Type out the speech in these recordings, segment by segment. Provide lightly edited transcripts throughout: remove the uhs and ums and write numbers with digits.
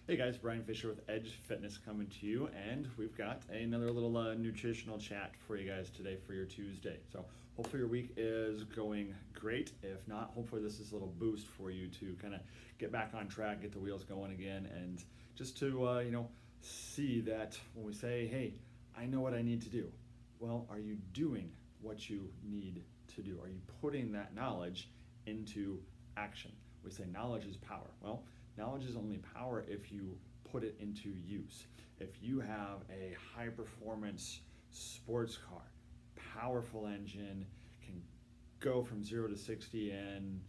Hey guys, Brian Fisher with Edge Fitness coming to you, and we've got another little nutritional chat for you guys today for your Tuesday. So hopefully your week is going great. If not, hopefully this is a little boost for you to kind of get back on track, get the wheels going again, and just to see that when we say, hey, I know what I need to do. Well, are you doing what you need to do? Are you putting that knowledge into action? We say knowledge is power. Well, knowledge is only power if you put it into use. If you have a high performance sports car, powerful engine, can go from 0 to 60 in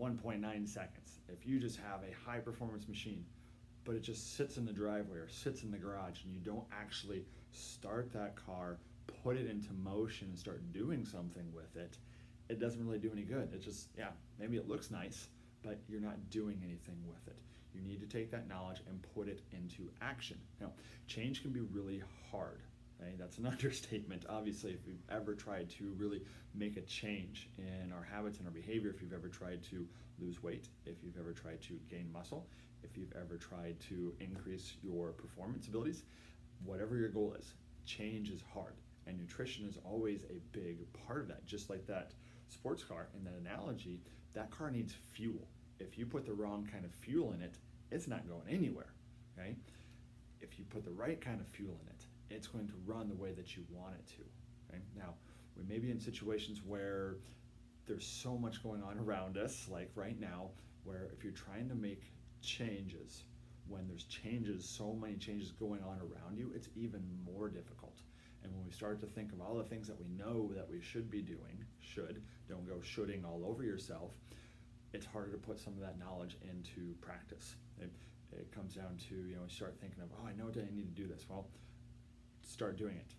1.9 seconds. If you just have a high performance machine, but it just sits in the driveway or sits in the garage and you don't actually start that car, put it into motion and start doing something with it, it doesn't really do any good. It just, maybe it looks nice, but you're not doing anything with it. You need to take that knowledge and put it into action. Now, change can be really hard. Okay? That's an understatement. Obviously, if you've ever tried to really make a change in our habits and our behavior, if you've ever tried to lose weight, if you've ever tried to gain muscle, if you've ever tried to increase your performance abilities, whatever your goal is, change is hard. And nutrition is always a big part of that. Just like that sports car in that analogy, that car needs fuel. If you put the wrong kind of fuel in it, it's not going anywhere, okay? If you put the right kind of fuel in it, it's going to run the way that you want it to, okay? Now, we may be in situations where there's so much going on around us, like right now, where if you're trying to make changes, when there's changes, so many changes going on around you, it's even more difficult. And when we start to think of all the things that we know that we should be doing, don't go shoulding all over yourself, it's harder to put some of that knowledge into practice. It comes down to, you start thinking of, I know that I need to do this. Well, start doing it.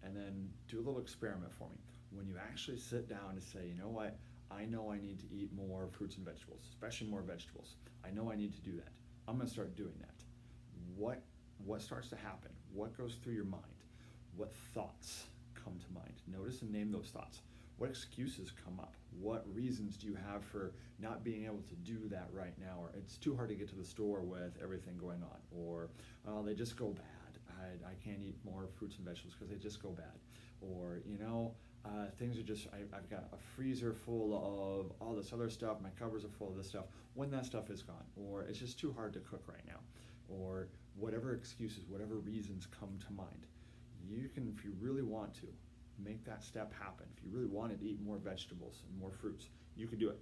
And then do a little experiment for me. When you actually sit down to say, you know what, I know I need to eat more fruits and vegetables, especially more vegetables. I know I need to do that. I'm gonna start doing that. What starts to happen? What goes through your mind? What thoughts come to mind? Notice and name those thoughts. What excuses come up? What reasons do you have for not being able to do that right now? Or it's too hard to get to the store with everything going on. Or they just go bad. I can't eat more fruits and vegetables because they just go bad. Or, things are just, I've got a freezer full of all this other stuff. My cupboards are full of this stuff. When that stuff is gone. Or it's just too hard to cook right now. Or whatever excuses, whatever reasons come to mind. You can, if you really want to, make that step happen. If you really wanted to eat more vegetables and more fruits, you could do it,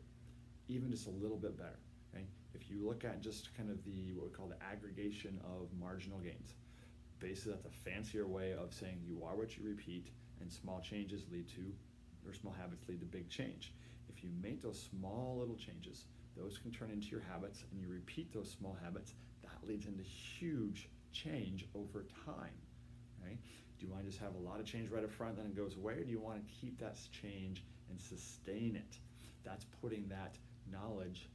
even just a little bit better. Okay? If you look at just kind of what we call the aggregation of marginal gains, basically that's a fancier way of saying you are what you repeat, and small changes small habits lead to big change. If you make those small little changes, those can turn into your habits, and you repeat those small habits, that leads into huge change over time. Right? Do you want to just have a lot of change right up front, then it goes away, or do you want to keep that change and sustain it? That's putting that knowledge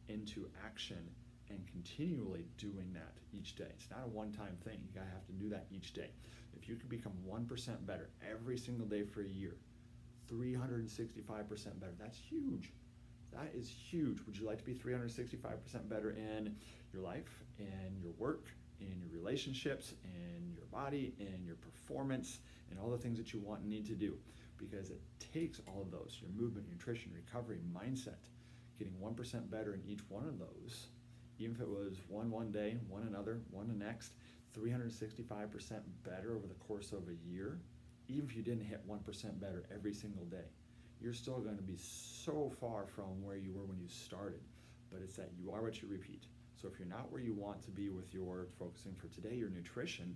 into action and continually doing that each day. It's not a one-time thing. You gotta have to do that each day. If you can become 1% better every single day for a year, 365% better, that's huge. That is huge. Would you like to be 365% better in your life, in your work, in your relationships, in your body, in your performance, and all the things that you want and need to do? Because it takes all of those, your movement, nutrition, recovery, mindset, getting 1% better in each one of those, even if it was one day, one another, one the next, 365% better over the course of a year. Even if you didn't hit 1% better every single day, you're still going to be so far from where you were when you started. But it's that you are what you repeat. So if you're not where you want to be with your focusing for today, your nutrition,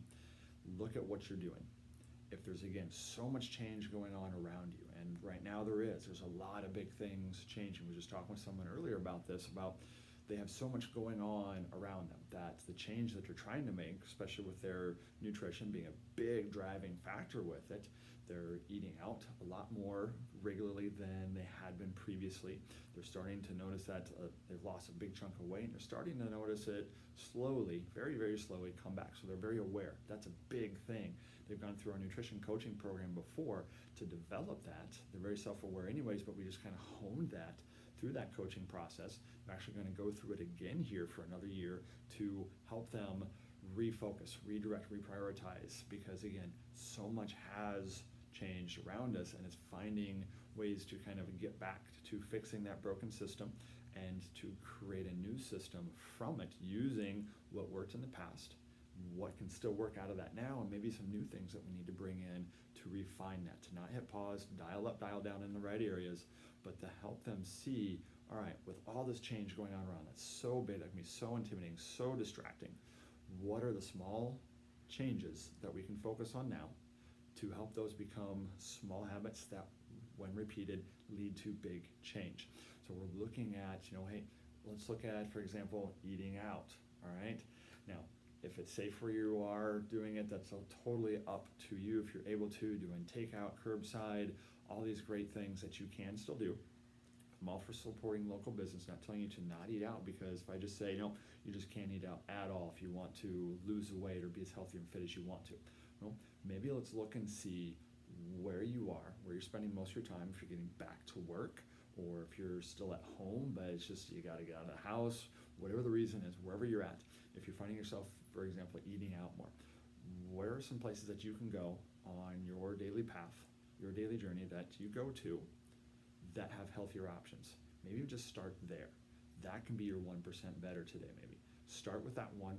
look at what you're doing. If there's, again, so much change going on around you, and right now there's a lot of big things changing. We were just talking with someone earlier about this, about they have so much going on around them that the change that they're trying to make, especially with their nutrition being a big driving factor with it, they're eating out a lot more regularly than they had been previously. They're starting to notice that they've lost a big chunk of weight, and they're starting to notice it slowly, very, very slowly come back. So they're very aware. That's a big thing. They've gone through our nutrition coaching program before to develop that. They're very self-aware anyways, but we just kind of honed that through that coaching process. I'm actually going to go through it again here for another year to help them refocus, redirect, reprioritize, because again, so much has changed around us, and it's finding ways to kind of get back to fixing that broken system and to create a new system from it using what worked in the past, what can still work out of that now, and maybe some new things that we need to bring in to refine that, to not hit pause, dial up, dial down in the right areas, but to help them see, all right, with all this change going on around, that's so big, that can be so intimidating, so distracting. What are the small changes that we can focus on now to help those become small habits that, when repeated, lead to big change? So we're looking at, hey, let's look at, for example, eating out, all right? Now, if it's safe where you are doing it, that's totally up to you. If you're able to, doing takeout, curbside, all these great things that you can still do. I'm all for supporting local business, not telling you to not eat out, because if I just say, no, you just can't eat out at all if you want to lose the weight or be as healthy and fit as you want to. Well, maybe let's look and see where you are, where you're spending most of your time, if you're getting back to work, or if you're still at home, but it's just you got to get out of the house, whatever the reason is, wherever you're at. If you're finding yourself, for example, eating out more, where are some places that you can go on your daily path, your daily journey that you go to that have healthier options? Maybe just start there. That can be your 1% better today, maybe. Start with that 1%,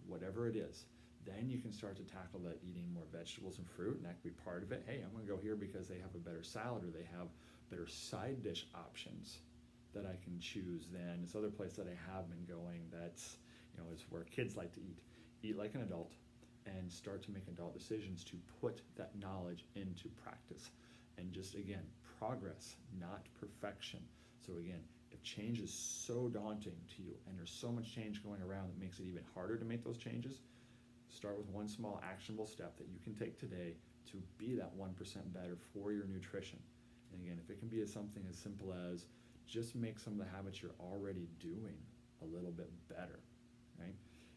whatever it is. Then you can start to tackle that eating more vegetables and fruit, and that could be part of it. Hey, I'm going to go here because they have a better salad, or they have better side dish options that I can choose than this other place that I have been going that's, is where kids like to eat. Eat like an adult and start to make adult decisions to put that knowledge into practice. And just, again, progress, not perfection. So again, if change is so daunting to you and there's so much change going around that makes it even harder to make those changes, start with one small actionable step that you can take today to be that 1% better for your nutrition. And again, if it can be something as simple as just make some of the habits you're already doing a little bit better, right?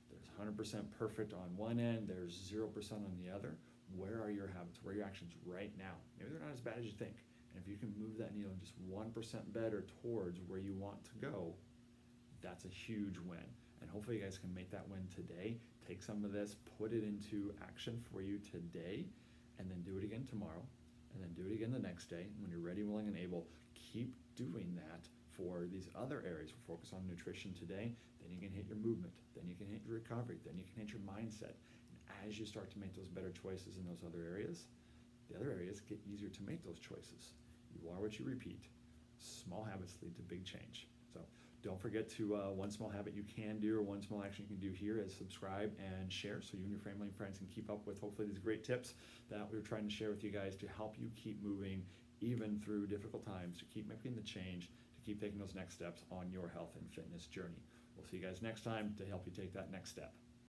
There's 100% perfect on one end, there's 0% on the other. Where are your habits? Where are your actions right now? Maybe they're not as bad as you think. And if you can move that needle just 1% better towards where you want to go, that's a huge win. And hopefully you guys can make that win today. Take some of this, put it into action for you today, and then do it again tomorrow, and then do it again the next day. And when you're ready, willing, and able, keep doing that for these other areas. We'll focus on nutrition today, then you can hit your movement, then you can hit your recovery, then you can hit your mindset. And as you start to make those better choices in those other areas, the other areas get easier to make those choices. You are what you repeat. Small habits lead to big change. So don't forget to, one small habit you can do, or one small action you can do here, is subscribe and share, so you and your family and friends can keep up with hopefully these great tips that we're trying to share with you guys to help you keep moving even through difficult times, to keep making the change, to keep taking those next steps on your health and fitness journey. We'll see you guys next time to help you take that next step.